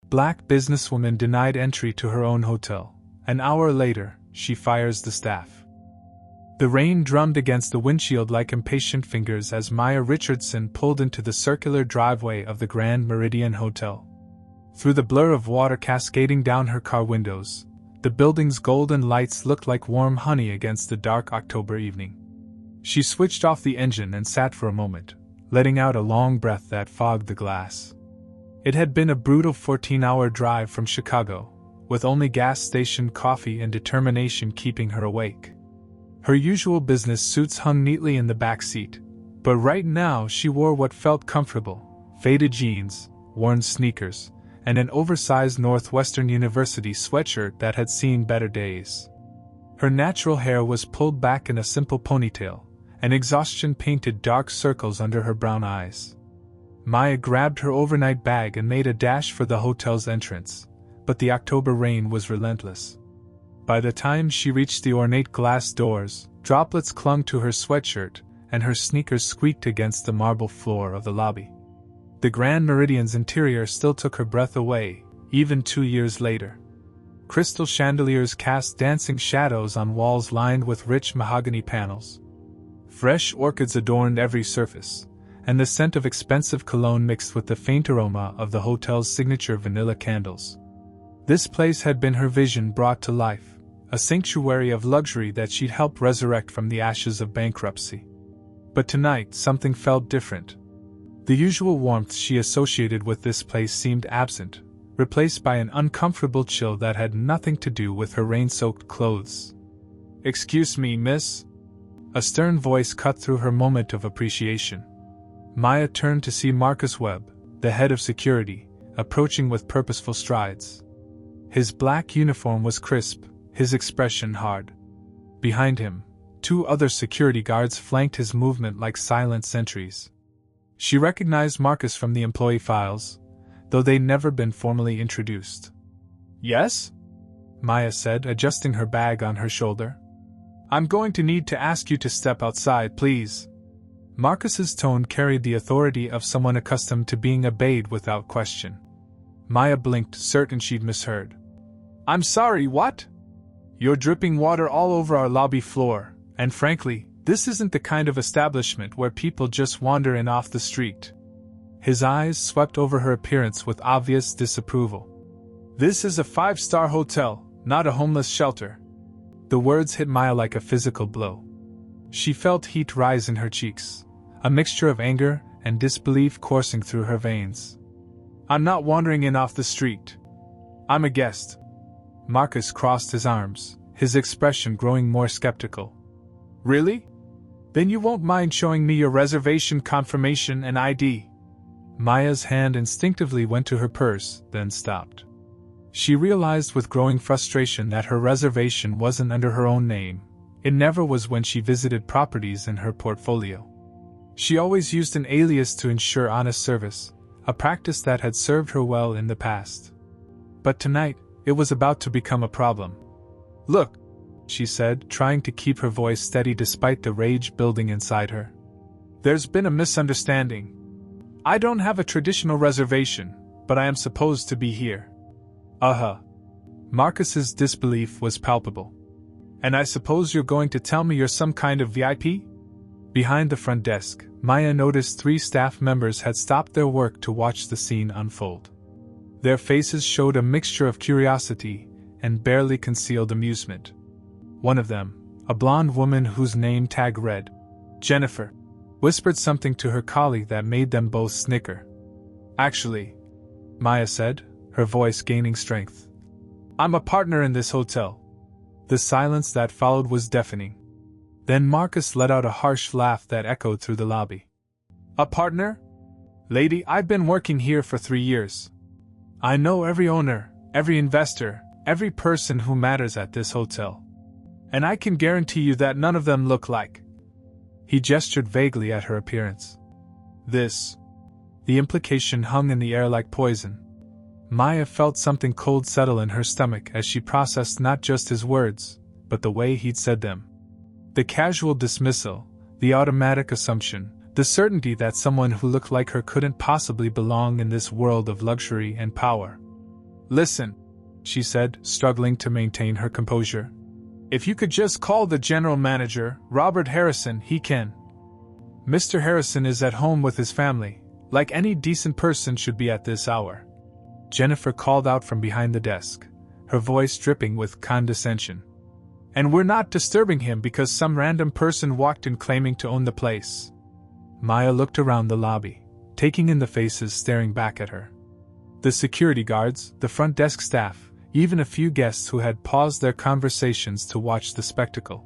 Black businesswoman denied entry to her own hotel. An hour later, she fires the staff. The rain drummed against the windshield like impatient fingers as Maya Richardson pulled into the circular driveway of the Grand Meridian Hotel. Through the blur of water cascading down her car windows, the building's golden lights looked like warm honey against the dark October evening. She switched off the engine and sat for a moment, letting out a long breath that fogged the glass. It had been a brutal 14-hour drive from Chicago, with only gas station coffee and determination keeping her awake. Her usual business suits hung neatly in the back seat, but right now she wore what felt comfortable: faded jeans, worn sneakers, and an oversized Northwestern University sweatshirt that had seen better days. Her natural hair was pulled back in a simple ponytail, and exhaustion painted dark circles under her brown eyes. Maya grabbed her overnight bag and made a dash for the hotel's entrance, but the October rain was relentless. By the time she reached the ornate glass doors, droplets clung to her sweatshirt, and her sneakers squeaked against the marble floor of the lobby. The Grand Meridian's interior still took her breath away, even 2 years later. Crystal chandeliers cast dancing shadows on walls lined with rich mahogany panels. Fresh orchids adorned every surface, and the scent of expensive cologne mixed with the faint aroma of the hotel's signature vanilla candles. This place had been her vision brought to life, a sanctuary of luxury that she'd helped resurrect from the ashes of bankruptcy. But tonight something felt different. The usual warmth she associated with this place seemed absent, replaced by an uncomfortable chill that had nothing to do with her rain-soaked clothes. "Excuse me, miss?" A stern voice cut through her moment of appreciation. Maya turned to see Marcus Webb, the head of security, approaching with purposeful strides. His black uniform was crisp, his expression hard. Behind him, 2 other security guards flanked his movement like silent sentries. She recognized Marcus from the employee files, though they'd never been formally introduced. "Yes?" Maya said, adjusting her bag on her shoulder. "I'm going to need to ask you to step outside, please." Marcus's tone carried the authority of someone accustomed to being obeyed without question. Maya blinked, certain she'd misheard. "I'm sorry, what?" "You're dripping water all over our lobby floor, and frankly, this isn't the kind of establishment where people just wander in off the street." His eyes swept over her appearance with obvious disapproval. "This is a 5-star hotel, not a homeless shelter." The words hit Maya like a physical blow. She felt heat rise in her cheeks, a mixture of anger and disbelief coursing through her veins. "I'm not wandering in off the street. I'm a guest." Marcus crossed his arms, his expression growing more skeptical. "Really? Then you won't mind showing me your reservation confirmation and ID." Maya's hand instinctively went to her purse, then stopped. She realized with growing frustration that her reservation wasn't under her own name. It never was when she visited properties in her portfolio. She always used an alias to ensure honest service, a practice that had served her well in the past. But tonight, it was about to become a problem. "Look," she said, trying to keep her voice steady despite the rage building inside her. "There's been a misunderstanding. I don't have a traditional reservation, but I am supposed to be here." Marcus's disbelief was palpable. "And I suppose you're going to tell me you're some kind of VIP?" Behind the front desk, Maya noticed 3 staff members had stopped their work to watch the scene unfold. Their faces showed a mixture of curiosity and barely concealed amusement. One of them, a blonde woman whose name tag read Jennifer, whispered something to her colleague that made them both snicker. "Actually," Maya said, her voice gaining strength, "I'm a partner in this hotel." The silence that followed was deafening. Then Marcus let out a harsh laugh that echoed through the lobby. "A partner? Lady, I've been working here for 3 years. I know every owner, every investor, every person who matters at this hotel. And I can guarantee you that none of them look like." He gestured vaguely at her appearance. "This." The implication hung in the air like poison. Maya felt something cold settle in her stomach as she processed not just his words, but the way he'd said them. The casual dismissal, the automatic assumption, the certainty that someone who looked like her couldn't possibly belong in this world of luxury and power. Listen, she said, struggling to maintain her composure. If you could just call the general manager, Robert Harrison, he can. Mr. Harrison is at home with his family, like any decent person should be at this hour. Jennifer called out from behind the desk, her voice dripping with condescension. And we're not disturbing him because some random person walked in claiming to own the place. Maya looked around the lobby, taking in the faces staring back at her. The security guards, the front desk staff, even a few guests who had paused their conversations to watch the spectacle.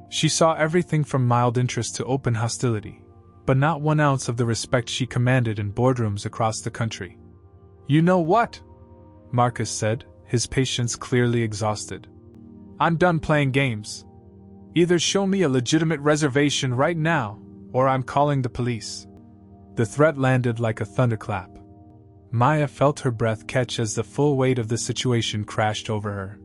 She saw everything from mild interest to open hostility, but not 1 ounce of the respect she commanded in boardrooms across the country. You know what? Marcus said, his patience clearly exhausted. I'm done playing games. Either show me a legitimate reservation right now, or I'm calling the police. The threat landed like a thunderclap. Maya felt her breath catch as the full weight of the situation crashed over her.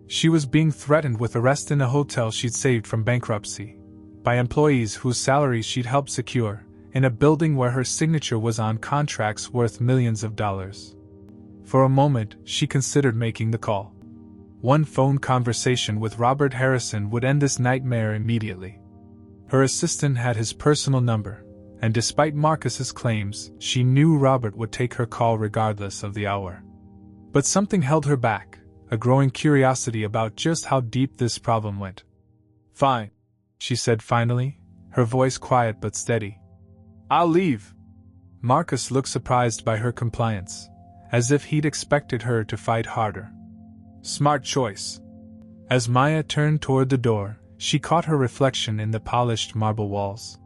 She was being threatened with arrest in a hotel she'd saved from bankruptcy, by employees whose salaries she'd helped secure, in a building where her signature was on contracts worth millions of dollars. For a moment, she considered making the call. One phone conversation with Robert Harrison would end this nightmare immediately. Her assistant had his personal number, and despite Marcus's claims, she knew Robert would take her call regardless of the hour. But something held her back, a growing curiosity about just how deep this problem went. Fine, she said finally, her voice quiet but steady. I'll leave. Marcus looked surprised by her compliance, as if he'd expected her to fight harder. Smart choice. As Maya turned toward the door, she caught her reflection in the polished marble walls.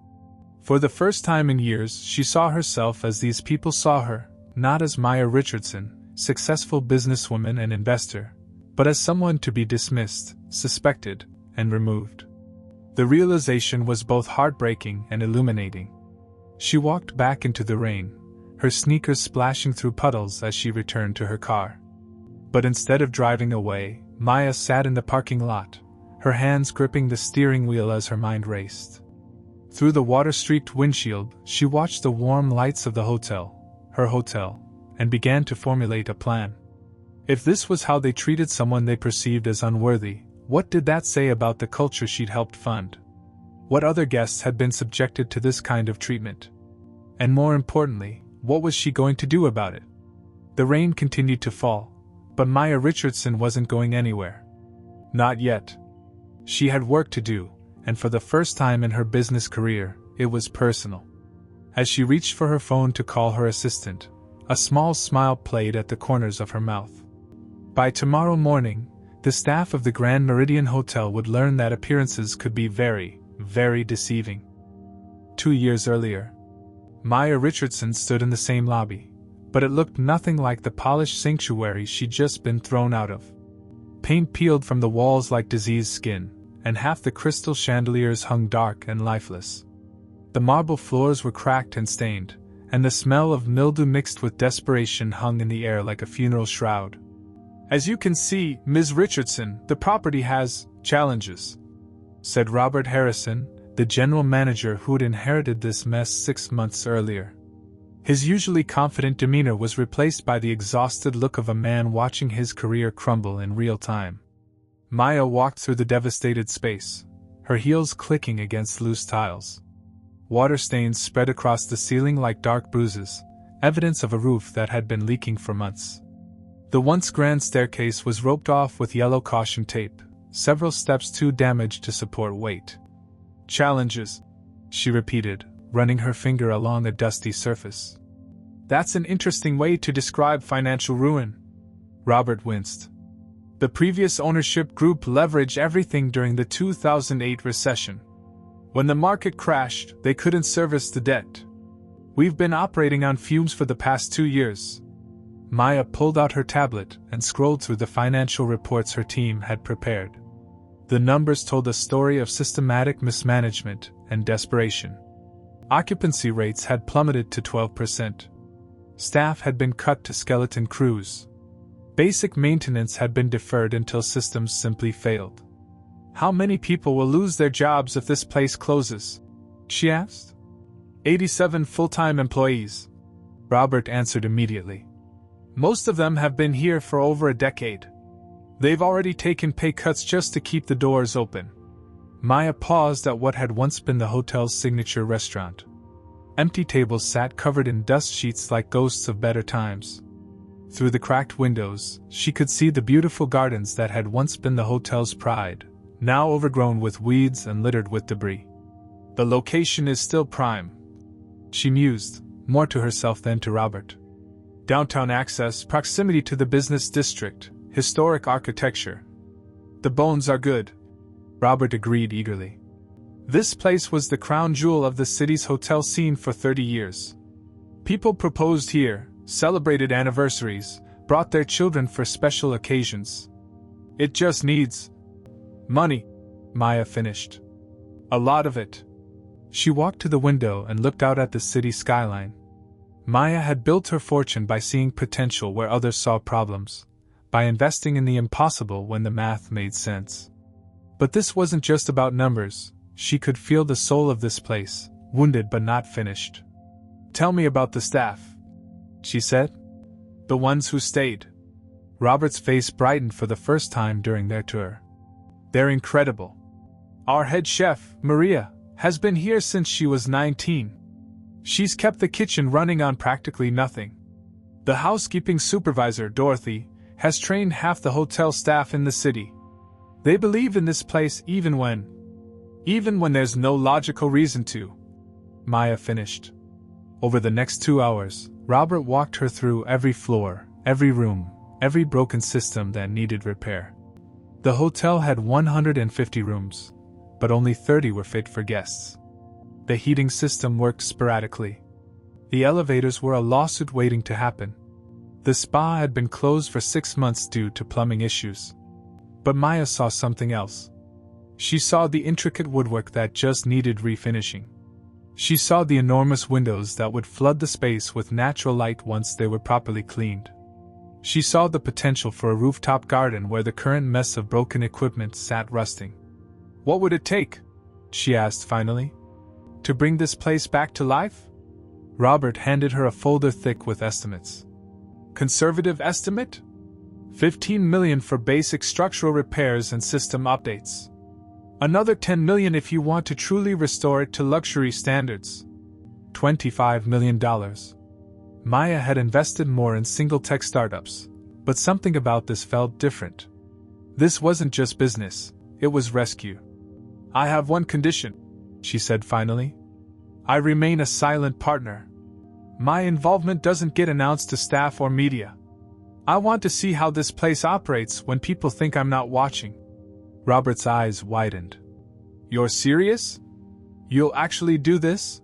For the first time in years, she saw herself as these people saw her, not as Maya Richardson, successful businesswoman and investor, but as someone to be dismissed, suspected, and removed. The realization was both heartbreaking and illuminating. She walked back into the rain, her sneakers splashing through puddles as she returned to her car. But instead of driving away, Maya sat in the parking lot, her hands gripping the steering wheel as her mind raced. Through the water-streaked windshield, she watched the warm lights of the hotel, her hotel, and began to formulate a plan. If this was how they treated someone they perceived as unworthy, what did that say about the culture she'd helped fund? What other guests had been subjected to this kind of treatment? And more importantly, what was she going to do about it? The rain continued to fall, but Maya Richardson wasn't going anywhere. Not yet. She had work to do, and for the first time in her business career, it was personal. As she reached for her phone to call her assistant, a small smile played at the corners of her mouth. By tomorrow morning, the staff of the Grand Meridian Hotel would learn that appearances could be very, very deceiving. 2 years earlier, Maya Richardson stood in the same lobby, but it looked nothing like the polished sanctuary she'd just been thrown out of. Paint peeled from the walls like diseased skin, and half the crystal chandeliers hung dark and lifeless. The marble floors were cracked and stained, and the smell of mildew mixed with desperation hung in the air like a funeral shroud. As you can see, Ms. Richardson, the property has challenges, said Robert Harrison, the general manager who'd inherited this mess 6 months earlier. His usually confident demeanor was replaced by the exhausted look of a man watching his career crumble in real time. Maya walked through the devastated space, her heels clicking against loose tiles. Water stains spread across the ceiling like dark bruises, evidence of a roof that had been leaking for months. The once grand staircase was roped off with yellow caution tape, several steps too damaged to support weight. Challenges, she repeated, running her finger along a dusty surface. That's an interesting way to describe financial ruin. Robert winced. The previous ownership group leveraged everything during the 2008 recession. When the market crashed, they couldn't service the debt. We've been operating on fumes for the past 2 years. Maya pulled out her tablet and scrolled through the financial reports her team had prepared. The numbers told a story of systematic mismanagement and desperation. Occupancy rates had plummeted to 12%. Staff had been cut to skeleton crews. Basic maintenance had been deferred until systems simply failed. How many people will lose their jobs if this place closes? She asked. 87 full-time employees. Robert answered immediately. Most of them have been here for over a decade. They've already taken pay cuts just to keep the doors open. Maya paused at what had once been the hotel's signature restaurant. Empty tables sat covered in dust sheets like ghosts of better times. Through the cracked windows, she could see the beautiful gardens that had once been the hotel's pride, now overgrown with weeds and littered with debris. The location is still prime, she mused, more to herself than to Robert. Downtown access, proximity to the business district, historic architecture. The bones are good, Robert agreed eagerly. This place was the crown jewel of the city's hotel scene for 30 years. People proposed here, celebrated anniversaries, brought their children for special occasions. It just needs money, Maya finished. A lot of it. She walked to the window and looked out at the city skyline. Maya had built her fortune by seeing potential where others saw problems, by investing in the impossible when the math made sense. But this wasn't just about numbers. She could feel the soul of this place, wounded but not finished. Tell me about the staff, she said. The ones who stayed. Robert's face brightened for the first time during their tour. They're incredible. Our head chef, Maria, has been here since she was 19. She's kept the kitchen running on practically nothing. The housekeeping supervisor, Dorothy, has trained half the hotel staff in the city. They believe in this place even when there's no logical reason to, Maya finished. Over the next 2 hours, Robert walked her through every floor, every room, every broken system that needed repair. The hotel had 150 rooms, but only 30 were fit for guests. The heating system worked sporadically. The elevators were a lawsuit waiting to happen. The spa had been closed for 6 months due to plumbing issues. But Maya saw something else. She saw the intricate woodwork that just needed refinishing. She saw the enormous windows that would flood the space with natural light once they were properly cleaned. She saw the potential for a rooftop garden where the current mess of broken equipment sat rusting. What would it take, she asked finally, to bring this place back to life? Robert handed her a folder thick with estimates. Conservative estimate? $15 million for basic structural repairs and system updates. Another $10 million if you want to truly restore it to luxury standards. $25 million. Maya had invested more in single-tech startups, but something about this felt different. This wasn't just business, it was rescue. I have one condition, she said finally. I remain a silent partner. My involvement doesn't get announced to staff or media. I want to see how this place operates when people think I'm not watching. Robert's eyes widened. You're serious? You'll actually do this?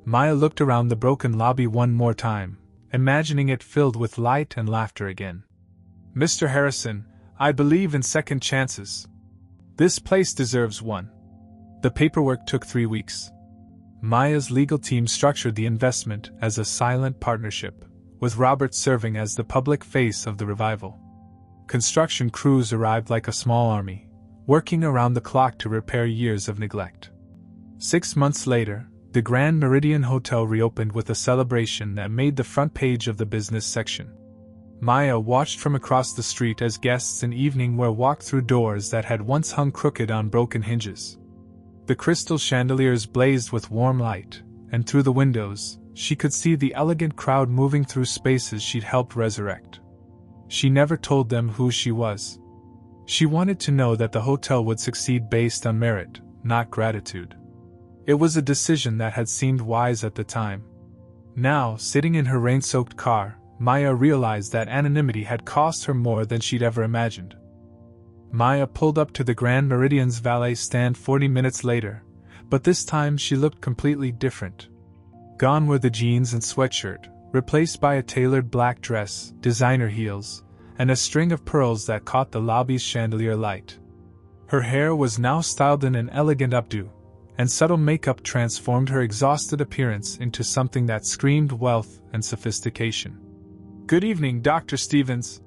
Maya looked around the broken lobby one more time, imagining it filled with light and laughter again. Mr. Harrison, I believe in second chances. This place deserves one. The paperwork took 3 weeks. Maya's legal team structured the investment as a silent partnership, with Robert serving as the public face of the revival. Construction crews arrived like a small army, working around the clock to repair years of neglect. 6 months later, the Grand Meridian Hotel reopened with a celebration that made the front page of the business section. Maya watched from across the street as guests in evening wear walked through doors that had once hung crooked on broken hinges. The crystal chandeliers blazed with warm light, and through the windows, she could see the elegant crowd moving through spaces she'd helped resurrect. She never told them who she was. She wanted to know that the hotel would succeed based on merit, not gratitude. It was a decision that had seemed wise at the time. Now, sitting in her rain-soaked car, Maya realized that anonymity had cost her more than she'd ever imagined. Maya pulled up to the Grand Meridian's valet stand 40 minutes later, but this time she looked completely different. Gone were the jeans and sweatshirt, replaced by a tailored black dress, designer heels, and a string of pearls that caught the lobby's chandelier light. Her hair was now styled in an elegant updo, and subtle makeup transformed her exhausted appearance into something that screamed wealth and sophistication. "Good evening, Dr. Stevens,"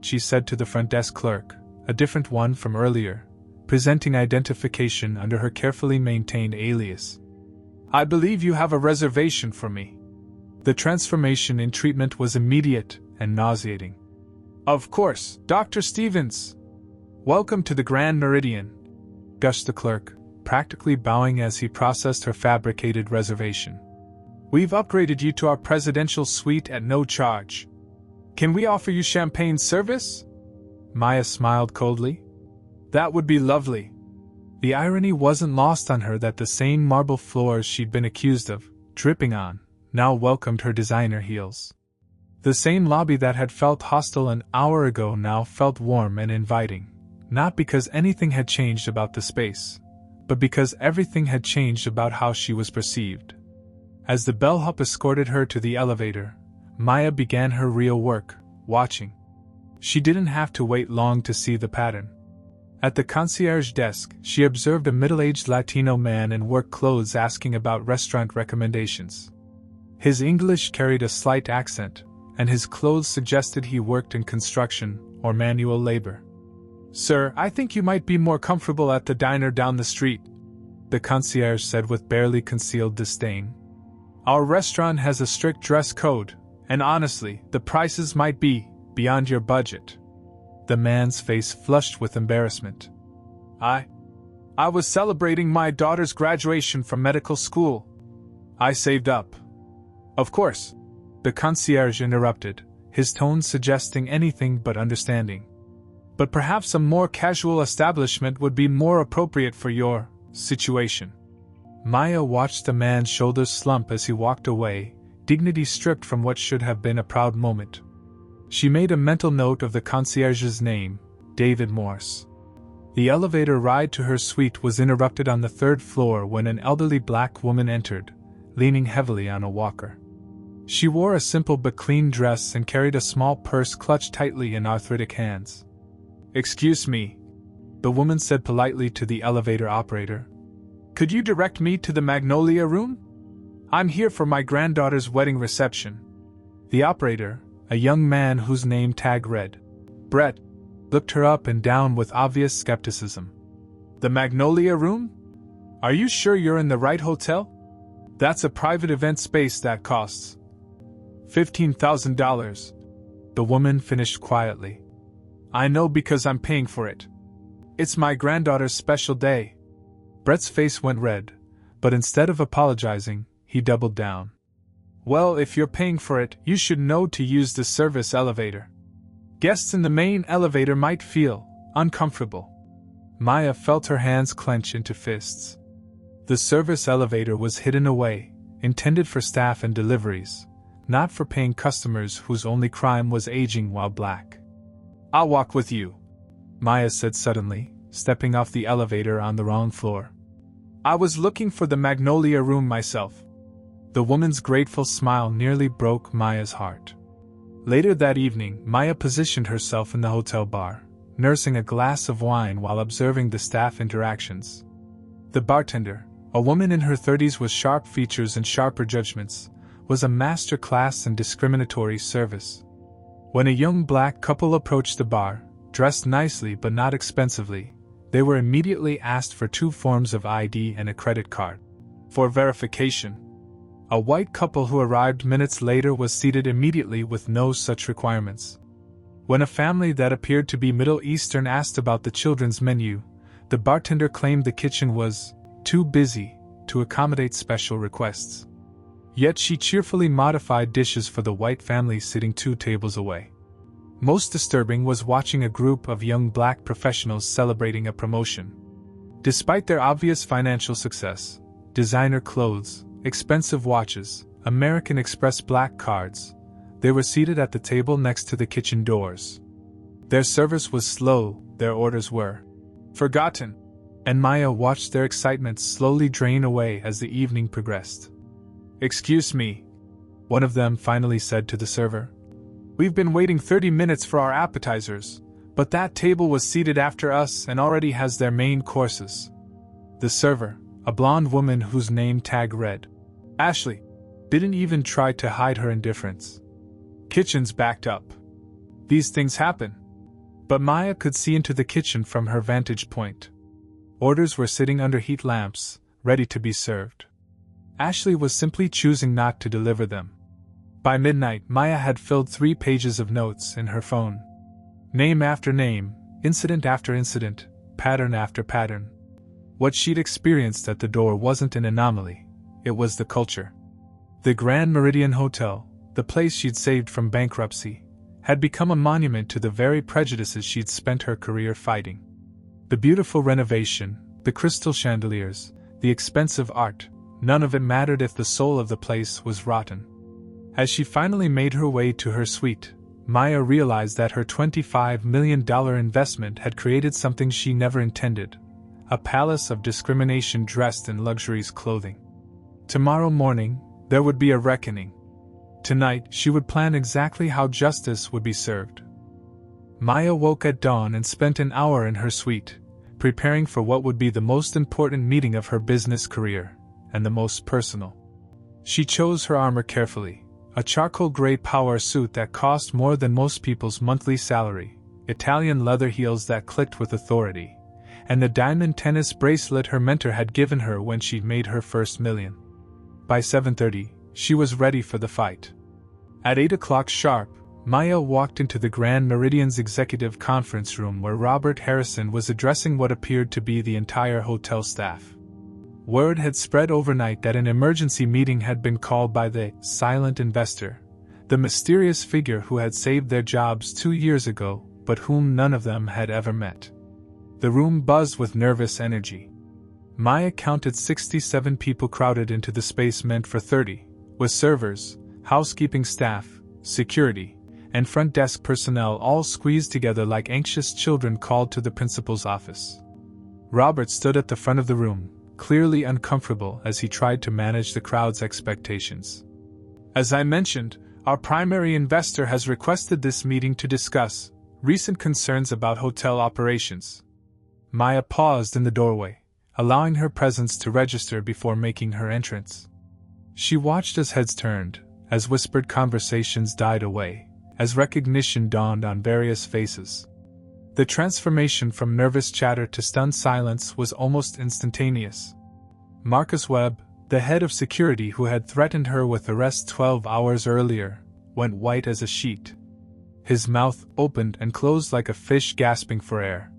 she said to the front desk clerk, a different one from earlier, presenting identification under her carefully maintained alias. "I believe you have a reservation for me." The transformation in treatment was immediate, and nauseating. "Of course, Dr. Stevens! Welcome to the Grand Meridian," gushed the clerk, practically bowing as he processed her fabricated reservation. "We've upgraded you to our presidential suite at no charge. Can we offer you champagne service?" Maya smiled coldly. "That would be lovely." The irony wasn't lost on her that the same marble floors she'd been accused of dripping on now welcomed her designer heels. The same lobby that had felt hostile an hour ago now felt warm and inviting, not because anything had changed about the space, but because everything had changed about how she was perceived. As the bellhop escorted her to the elevator, Maya began her real work, watching. She didn't have to wait long to see the pattern. At the concierge desk, she observed a middle-aged Latino man in work clothes asking about restaurant recommendations. His English carried a slight accent, and his clothes suggested he worked in construction or manual labor. "Sir, I think you might be more comfortable at the diner down the street," the concierge said with barely concealed disdain. "Our restaurant has a strict dress code, and honestly, the prices might be beyond your budget." The man's face flushed with embarrassment. I was celebrating my daughter's graduation from medical school. I saved up." "Of course," the concierge interrupted, his tone suggesting anything but understanding. "But perhaps a more casual establishment would be more appropriate for your situation." Maya watched the man's shoulders slump as he walked away, dignity stripped from what should have been a proud moment. She made a mental note of the concierge's name, David Morse. The elevator ride to her suite was interrupted on the third floor when an elderly black woman entered, leaning heavily on a walker. She wore a simple but clean dress and carried a small purse clutched tightly in arthritic hands. "Excuse me," the woman said politely to the elevator operator. "Could you direct me to the Magnolia Room? I'm here for my granddaughter's wedding reception." The operator, a young man whose name tag read Brett, looked her up and down with obvious skepticism. "The Magnolia Room? Are you sure you're in the right hotel? That's a private event space that costs $15,000. The woman finished quietly. "I know because I'm paying for it. It's my granddaughter's special day." Brett's face went red, but instead of apologizing, he doubled down. "Well, if you're paying for it, you should know to use the service elevator. Guests in the main elevator might feel uncomfortable." Maya felt her hands clench into fists. The service elevator was hidden away, intended for staff and deliveries, not for paying customers whose only crime was aging while black. "I'll walk with you," Maya said suddenly, stepping off the elevator on the wrong floor. "I was looking for the Magnolia Room myself." The woman's grateful smile nearly broke Maya's heart. Later that evening, Maya positioned herself in the hotel bar, nursing a glass of wine while observing the staff interactions. The bartender, a woman in her 30s with sharp features and sharper judgments, was a master class in discriminatory service. When a young black couple approached the bar, dressed nicely but not expensively, they were immediately asked for 2 forms of ID and a credit card. For verification. A white couple who arrived minutes later was seated immediately with no such requirements. When a family that appeared to be Middle Eastern asked about the children's menu, the bartender claimed the kitchen was too busy to accommodate special requests. Yet she cheerfully modified dishes for the white family sitting 2 tables away. Most disturbing was watching a group of young black professionals celebrating a promotion. Despite their obvious financial success, designer clothes, expensive watches, American Express black cards, they were seated at the table next to the kitchen doors. Their service was slow, their orders were forgotten, and Maya watched their excitement slowly drain away as the evening progressed. "Excuse me," one of them finally said to the server. "We've been waiting 30 minutes for our appetizers, but that table was seated after us and already has their main courses." The server, a blonde woman whose name tag read Ashley, didn't even try to hide her indifference. Kitchens backed up. These things happen. But Maya could see into the kitchen from her vantage point. Orders were sitting under heat lamps, ready to be served. Ashley was simply choosing not to deliver them. By midnight, Maya had filled 3 pages of notes in her phone. Name after name, incident after incident, pattern after pattern. What she'd experienced at the door wasn't an anomaly, it was the culture. The Grand Meridian Hotel, the place she'd saved from bankruptcy, had become a monument to the very prejudices she'd spent her career fighting. The beautiful renovation, the crystal chandeliers, the expensive art, none of it mattered if the soul of the place was rotten. As she finally made her way to her suite, Maya realized that her $25 million investment had created something she never intended, a palace of discrimination dressed in luxurious clothing. Tomorrow morning, there would be a reckoning. Tonight, she would plan exactly how justice would be served. Maya woke at dawn and spent an hour in her suite, preparing for what would be the most important meeting of her business career, and the most personal. She chose her armor carefully, a charcoal gray power suit that cost more than most people's monthly salary, Italian leather heels that clicked with authority, and the diamond tennis bracelet her mentor had given her when she'd made her first million. By 7:30, she was ready for the fight. At 8 o'clock sharp, Maya walked into the Grand Meridian's executive conference room where Robert Harrison was addressing what appeared to be the entire hotel staff. Word had spread overnight that an emergency meeting had been called by the silent investor, the mysterious figure who had saved their jobs 2 years ago, but whom none of them had ever met. The room buzzed with nervous energy. Maya counted 67 people crowded into the space meant for 30, with servers, housekeeping staff, security, and front desk personnel all squeezed together like anxious children called to the principal's office. Robert stood at the front of the room, clearly uncomfortable as he tried to manage the crowd's expectations. As I mentioned, our primary investor has requested this meeting to discuss recent concerns about hotel operations. Maya paused in the doorway, allowing her presence to register before making her entrance. She watched as heads turned, as whispered conversations died away, as recognition dawned on various faces. The transformation from nervous chatter to stunned silence was almost instantaneous. Marcus Webb, the head of security who had threatened her with arrest 12 hours earlier, went white as a sheet. His mouth opened and closed like a fish gasping for air.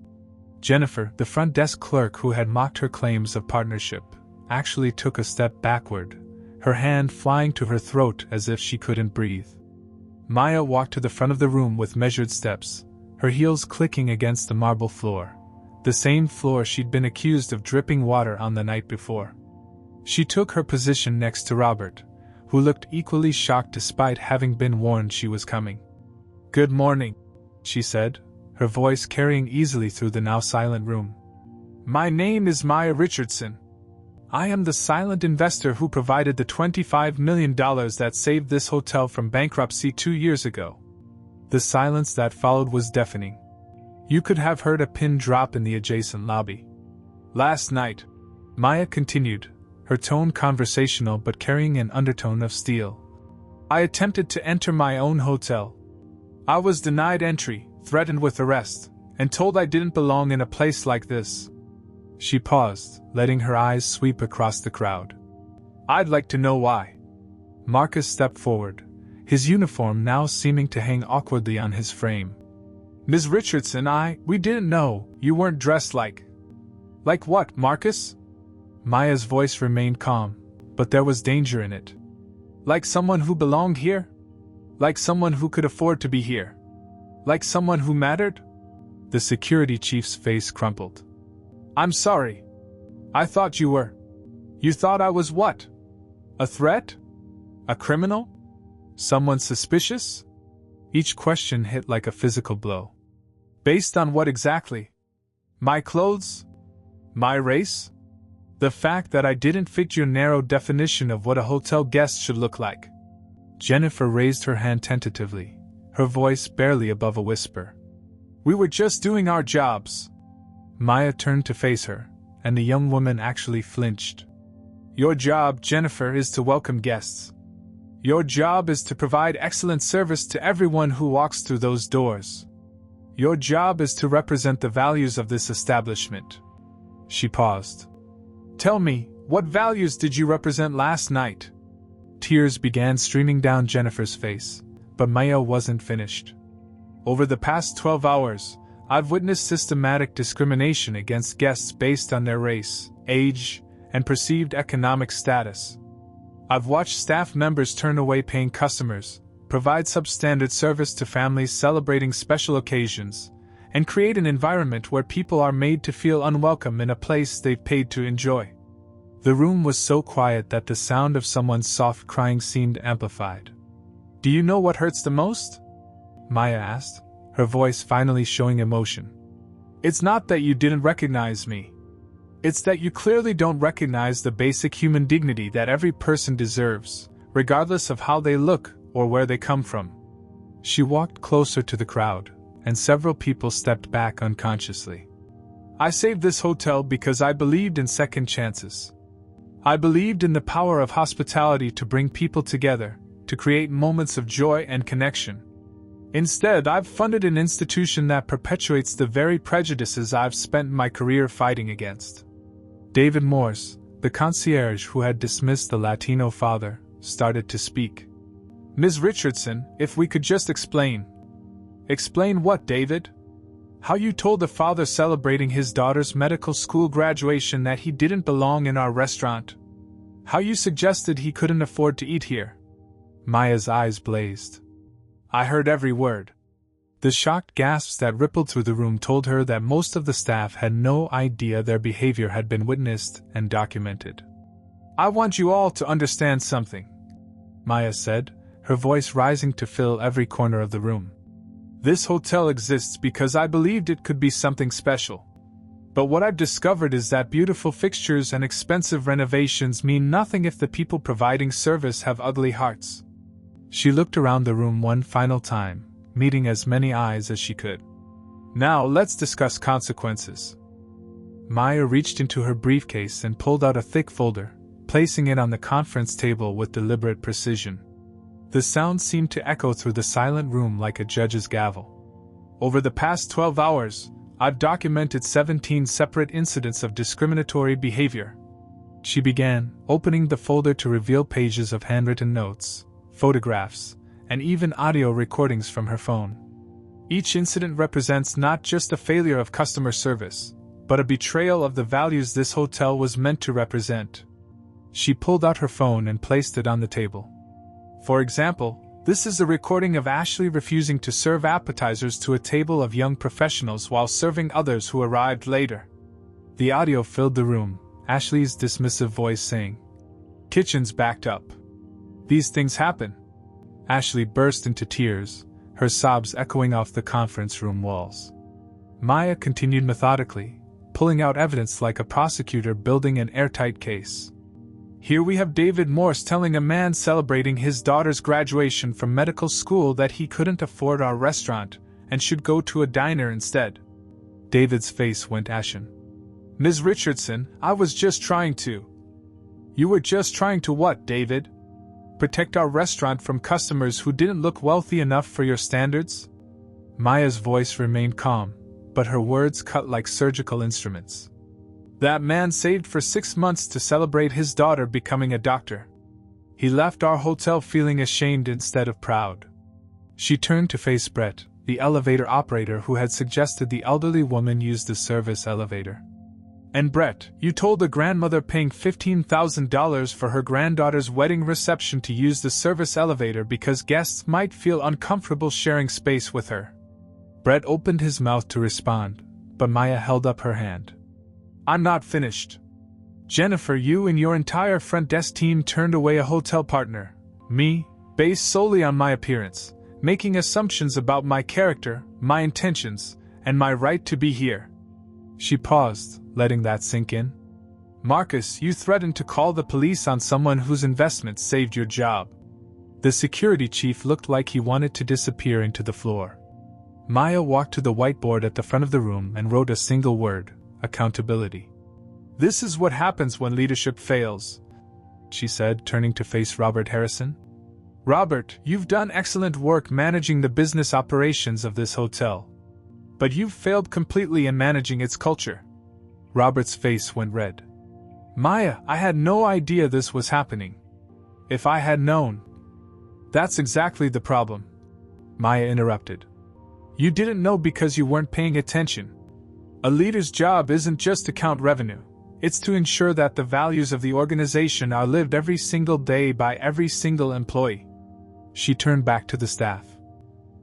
Jennifer, the front desk clerk who had mocked her claims of partnership, actually took a step backward, her hand flying to her throat as if she couldn't breathe. Maya walked to the front of the room with measured steps, her heels clicking against the marble floor, the same floor she'd been accused of dripping water on the night before. She took her position next to Robert, who looked equally shocked despite having been warned she was coming. "Good morning," she said, her voice carrying easily through the now silent room. "My name is Maya Richardson. I am the silent investor who provided the $25 million that saved this hotel from bankruptcy 2 years ago." The silence that followed was deafening. You could have heard a pin drop in the adjacent lobby. "Last night," Maya continued, her tone conversational but carrying an undertone of steel, "I attempted to enter my own hotel. I was denied entry, threatened with arrest, and told I didn't belong in a place like this." She paused, letting her eyes sweep across the crowd. "I'd like to know why." Marcus stepped forward, his uniform now seeming to hang awkwardly on his frame. "Ms. Richardson, we didn't know, you weren't dressed like..." "Like what, Marcus?" Maya's voice remained calm, but there was danger in it. "Like someone who belonged here? Like someone who could afford to be here? Like someone who mattered?" The security chief's face crumpled. "I'm sorry. I thought you were. You thought I was what? A threat? A criminal? Someone suspicious?" Each question hit like a physical blow. "Based on what exactly? My clothes? My race? The fact that I didn't fit your narrow definition of what a hotel guest should look like?" Jennifer raised her hand tentatively, her voice barely above a whisper. "We were just doing our jobs." Maya turned to face her, and the young woman actually flinched. "Your job, Jennifer, is to welcome guests. Your job is to provide excellent service to everyone who walks through those doors. Your job is to represent the values of this establishment." She paused. "Tell me, what values did you represent last night?" Tears began streaming down Jennifer's face, but Maya wasn't finished. Over the past 12 hours, I've witnessed systematic discrimination against guests based on their race, age, and perceived economic status. I've watched staff members turn away paying customers, provide substandard service to families celebrating special occasions, and create an environment where people are made to feel unwelcome in a place they've paid to enjoy. The room was so quiet that the sound of someone's soft crying seemed amplified. "Do you know what hurts the most?" Maya asked, her voice finally showing emotion. "It's not that you didn't recognize me. It's that you clearly don't recognize the basic human dignity that every person deserves, regardless of how they look or where they come from." She walked closer to the crowd, and several people stepped back unconsciously. "I saved this hotel because I believed in second chances. I believed in the power of hospitality to bring people together, to create moments of joy and connection. Instead, I've funded an institution that perpetuates the very prejudices I've spent my career fighting against." David Morse, the concierge who had dismissed the Latino father, started to speak. "Ms. Richardson, if we could just explain." "Explain what, David?" "How you told the father celebrating his daughter's medical school graduation that he didn't belong in our restaurant. How you suggested he couldn't afford to eat here." Maya's eyes blazed. "I heard every word." The shocked gasps that rippled through the room told her that most of the staff had no idea their behavior had been witnessed and documented. "I want you all to understand something," Maya said, her voice rising to fill every corner of the room. "This hotel exists because I believed it could be something special. But what I've discovered is that beautiful fixtures and expensive renovations mean nothing if the people providing service have ugly hearts." She looked around the room one final time, meeting as many eyes as she could. "Now let's discuss consequences." Maya reached into her briefcase and pulled out a thick folder, placing it on the conference table with deliberate precision. The sound seemed to echo through the silent room like a judge's gavel. "Over the past 12 hours, I've documented 17 separate incidents of discriminatory behavior." She began, opening the folder to reveal pages of handwritten notes, photographs, and even audio recordings from her phone. Each incident represents not just a failure of customer service, but a betrayal of the values this hotel was meant to represent. She pulled out her phone and placed it on the table. "For example, this is a recording of Ashley refusing to serve appetizers to a table of young professionals while serving others who arrived later." The audio filled the room, Ashley's dismissive voice saying, "Kitchen's backed up. These things happen." Ashley burst into tears, her sobs echoing off the conference room walls. Maya continued methodically, pulling out evidence like a prosecutor building an airtight case. "Here we have David Morse telling a man celebrating his daughter's graduation from medical school that he couldn't afford our restaurant and should go to a diner instead." David's face went ashen. "Ms. Richardson, I was just trying to..." "You were just trying to what, David? Protect our restaurant from customers who didn't look wealthy enough for your standards?" Maya's voice remained calm, but her words cut like surgical instruments. "That man saved for 6 months to celebrate his daughter becoming a doctor. He left our hotel feeling ashamed instead of proud." She turned to face Brett, the elevator operator who had suggested the elderly woman use the service elevator. "And Brett, you told the grandmother paying $15,000 for her granddaughter's wedding reception to use the service elevator because guests might feel uncomfortable sharing space with her." Brett opened his mouth to respond, but Maya held up her hand. "I'm not finished. Jennifer, you and your entire front desk team turned away a hotel partner, me, based solely on my appearance, making assumptions about my character, my intentions, and my right to be here." She paused, letting that sink in. "Marcus, you threatened to call the police on someone whose investments saved your job." The security chief looked like he wanted to disappear into the floor. Maya walked to the whiteboard at the front of the room and wrote a single word: accountability. "This is what happens when leadership fails," she said, turning to face Robert Harrison. "Robert, you've done excellent work managing the business operations of this hotel. But you've failed completely in managing its culture." Robert's face went red. "Maya, I had no idea this was happening. If I had known. That's exactly the problem, Maya interrupted. You didn't know because you weren't paying attention. A leader's job isn't just to count revenue, it's to ensure that the values of the organization are lived every single day by every single employee. She turned back to the staff.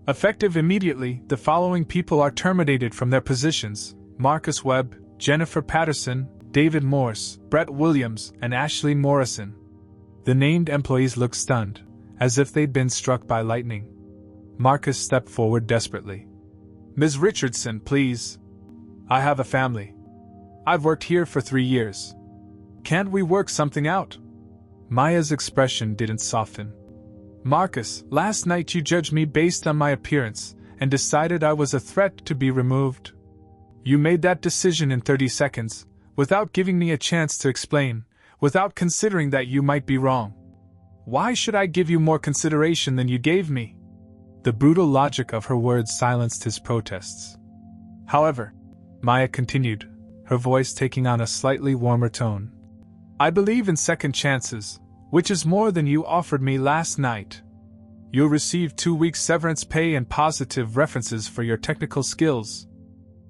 Effective immediately, the following people are terminated from their positions: Marcus Webb, Jennifer Patterson, David Morse, Brett Williams, and Ashley Morrison. The named employees looked stunned, as if they'd been struck by lightning. Marcus stepped forward desperately. Ms. Richardson, please. I have a family. I've worked here for 3 years. Can't we work something out? Maya's expression didn't soften. Marcus, last night you judged me based on my appearance and decided I was a threat to be removed. You made that decision in 30 seconds, without giving me a chance to explain, without considering that you might be wrong. Why should I give you more consideration than you gave me? The brutal logic of her words silenced his protests. However, Maya continued, her voice taking on a slightly warmer tone. I believe in second chances, which is more than you offered me last night. You'll receive 2 weeks severance pay and positive references for your technical skills.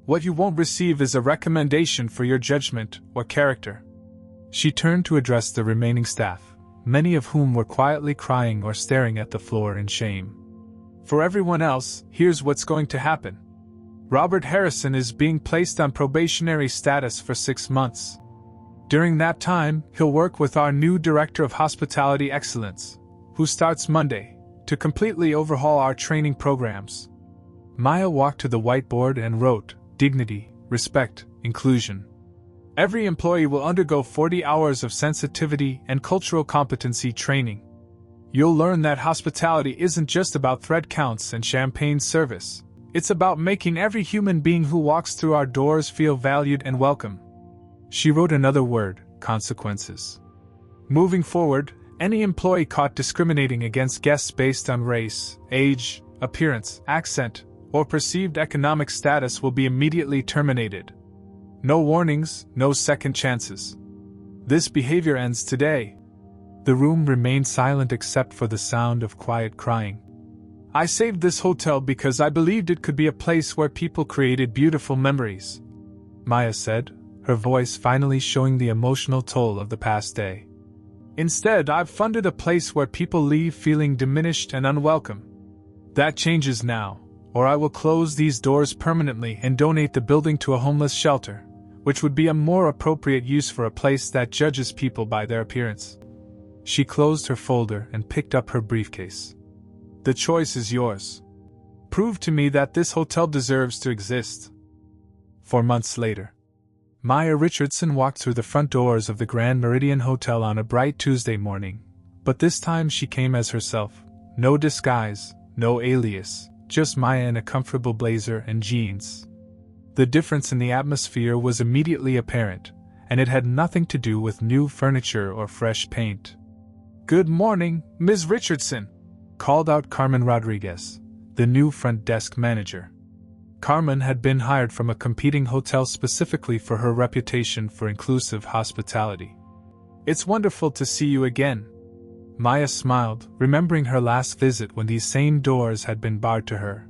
What you won't receive is a recommendation for your judgment or character. She turned to address the remaining staff, many of whom were quietly crying or staring at the floor in shame. For everyone else, here's what's going to happen. Robert Harrison is being placed on probationary status for 6 months. During that time, he'll work with our new Director of Hospitality Excellence, who starts Monday, to completely overhaul our training programs. Maya walked to the whiteboard and wrote, Dignity, Respect, Inclusion. Every employee will undergo 40 hours of sensitivity and cultural competency training. You'll learn that hospitality isn't just about thread counts and champagne service. It's about making every human being who walks through our doors feel valued and welcome. She wrote another word, consequences. Moving forward, any employee caught discriminating against guests based on race, age, appearance, accent, or perceived economic status will be immediately terminated. No warnings, no second chances. This behavior ends today. The room remained silent except for the sound of quiet crying. I saved this hotel because I believed it could be a place where people created beautiful memories, Maya said, her voice finally showing the emotional toll of the past day. Instead, I've funded a place where people leave feeling diminished and unwelcome. That changes now, or I will close these doors permanently and donate the building to a homeless shelter, which would be a more appropriate use for a place that judges people by their appearance. She closed her folder and picked up her briefcase. The choice is yours. Prove to me that this hotel deserves to exist. 4 months later, Maya Richardson walked through the front doors of the Grand Meridian Hotel on a bright Tuesday morning, but this time she came as herself. No disguise, no alias, just Maya in a comfortable blazer and jeans. The difference in the atmosphere was immediately apparent, and it had nothing to do with new furniture or fresh paint. Good morning, Ms. Richardson, called out Carmen Rodriguez, the new front desk manager. Carmen had been hired from a competing hotel specifically for her reputation for inclusive hospitality. It's wonderful to see you again. Maya smiled, remembering her last visit when these same doors had been barred to her.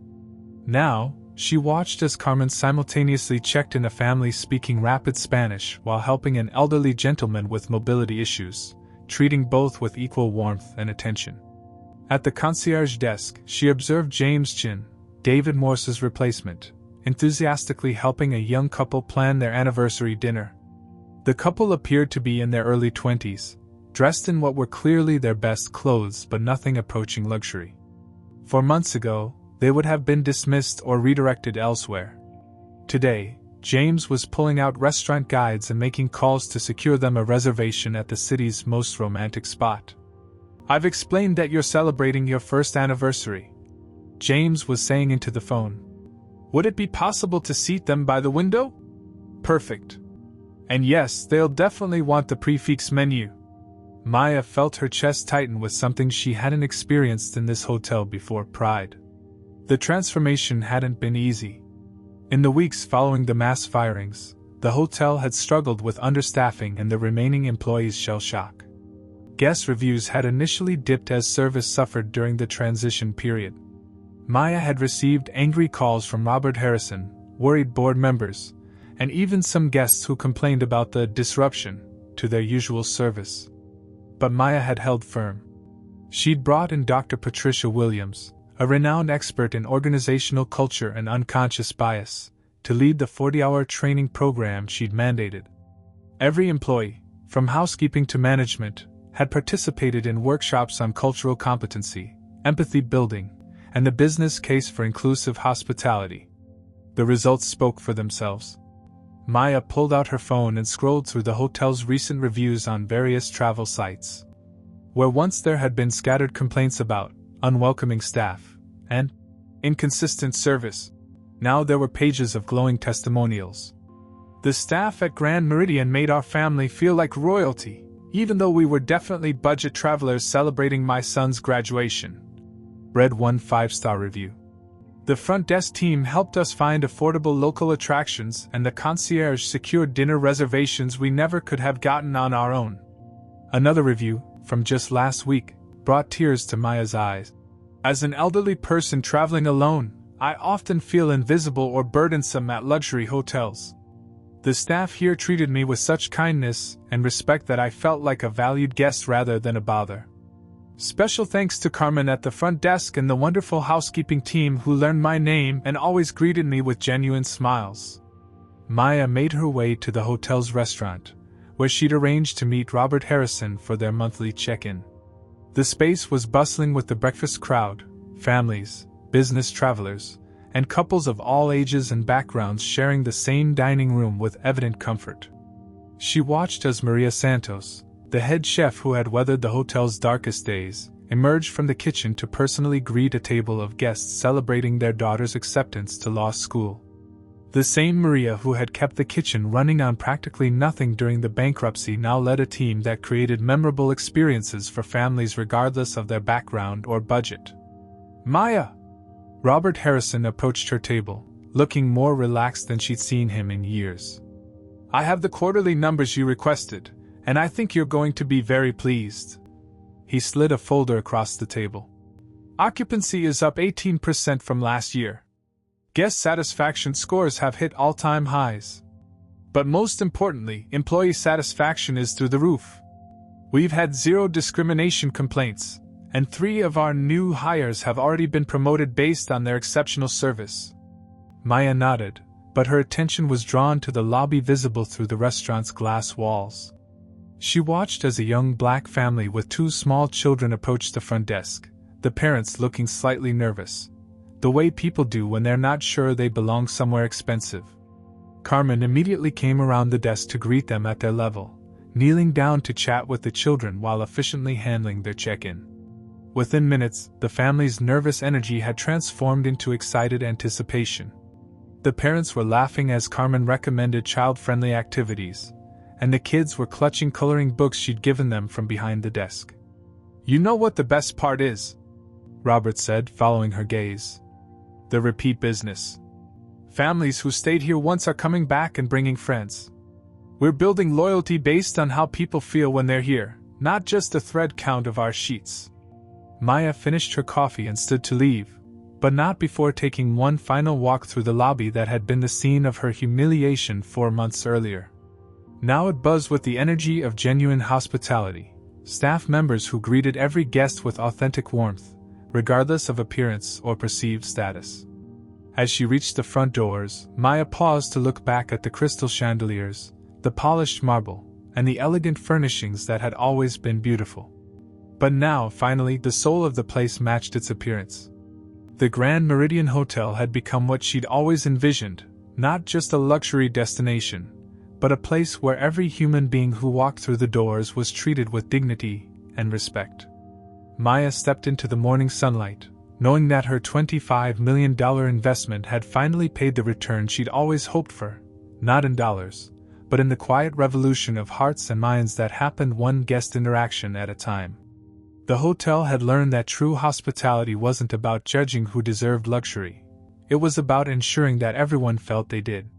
Now, she watched as Carmen simultaneously checked in a family speaking rapid Spanish while helping an elderly gentleman with mobility issues, treating both with equal warmth and attention. At the concierge desk, she observed James Chin, David Morse's replacement, enthusiastically helping a young couple plan their anniversary dinner. The couple appeared to be in their early 20s, dressed in what were clearly their best clothes but nothing approaching luxury. 4 months ago, they would have been dismissed or redirected elsewhere. Today, James was pulling out restaurant guides and making calls to secure them a reservation at the city's most romantic spot. I've explained that you're celebrating your first anniversary, James was saying into the phone. Would it be possible to seat them by the window? Perfect. And yes, they'll definitely want the prefix menu. Maya felt her chest tighten with something she hadn't experienced in this hotel before: pride. The transformation hadn't been easy. In the weeks following the mass firings, the hotel had struggled with understaffing and the remaining employees' shell shock. Guest reviews had initially dipped as service suffered during the transition period. Maya had received angry calls from Robert Harrison, worried board members, and even some guests who complained about the disruption to their usual service. But Maya had held firm. She'd brought in Dr. Patricia Williams, a renowned expert in organizational culture and unconscious bias, to lead the 40-hour training program she'd mandated. Every employee, from housekeeping to management, had participated in workshops on cultural competency, empathy building, and the business case for inclusive hospitality. The results spoke for themselves. Maya pulled out her phone and scrolled through the hotel's recent reviews on various travel sites. Where once there had been scattered complaints about unwelcoming staff and inconsistent service, now there were pages of glowing testimonials. The staff at Grand Meridian made our family feel like royalty, even though we were definitely budget travelers celebrating my son's graduation, read one 5-star review. The front desk team helped us find affordable local attractions, and the concierge secured dinner reservations we never could have gotten on our own. Another review, from just last week, brought tears to Maya's eyes. As an elderly person traveling alone, I often feel invisible or burdensome at luxury hotels. The staff here treated me with such kindness and respect that I felt like a valued guest rather than a bother. Special thanks to Carmen at the front desk and the wonderful housekeeping team who learned my name and always greeted me with genuine smiles. Maya made her way to the hotel's restaurant, where she'd arranged to meet Robert Harrison for their monthly check-in. The space was bustling with the breakfast crowd, families, business travelers, and couples of all ages and backgrounds sharing the same dining room with evident comfort. She watched as Maria Santos, the head chef who had weathered the hotel's darkest days, emerged from the kitchen to personally greet a table of guests celebrating their daughter's acceptance to law school. The same Maria who had kept the kitchen running on practically nothing during the bankruptcy now led a team that created memorable experiences for families regardless of their background or budget. Maya! Robert Harrison approached her table, looking more relaxed than she'd seen him in years. I have the quarterly numbers you requested, and I think you're going to be very pleased. He slid a folder across the table. Occupancy is up 18% from last year. Guest satisfaction scores have hit all-time highs. But most importantly, employee satisfaction is through the roof. We've had 0 discrimination complaints, and 3 of our new hires have already been promoted based on their exceptional service. Maya nodded, but her attention was drawn to the lobby visible through the restaurant's glass walls. She watched as a young black family with 2 small children approached the front desk, the parents looking slightly nervous, the way people do when they're not sure they belong somewhere expensive. Carmen immediately came around the desk to greet them at their level, kneeling down to chat with the children while efficiently handling their check-in. Within minutes, the family's nervous energy had transformed into excited anticipation. The parents were laughing as Carmen recommended child-friendly activities, and the kids were clutching coloring books she'd given them from behind the desk. You know what the best part is? Robert said, following her gaze. The repeat business. Families who stayed here once are coming back and bringing friends. We're building loyalty based on how people feel when they're here, not just the thread count of our sheets. Maya finished her coffee and stood to leave, but not before taking one final walk through the lobby that had been the scene of her humiliation 4 months earlier. Now it buzzed with the energy of genuine hospitality, staff members who greeted every guest with authentic warmth, regardless of appearance or perceived status. As she reached the front doors, Maya paused to look back at the crystal chandeliers, the polished marble, and the elegant furnishings that had always been beautiful. But now, finally, the soul of the place matched its appearance. The Grand Meridian Hotel had become what she'd always envisioned, not just a luxury destination, but a place where every human being who walked through the doors was treated with dignity and respect. Maya stepped into the morning sunlight, knowing that her $25 million investment had finally paid the return she'd always hoped for, not in dollars, but in the quiet revolution of hearts and minds that happened one guest interaction at a time. The hotel had learned that true hospitality wasn't about judging who deserved luxury. It was about ensuring that everyone felt they did.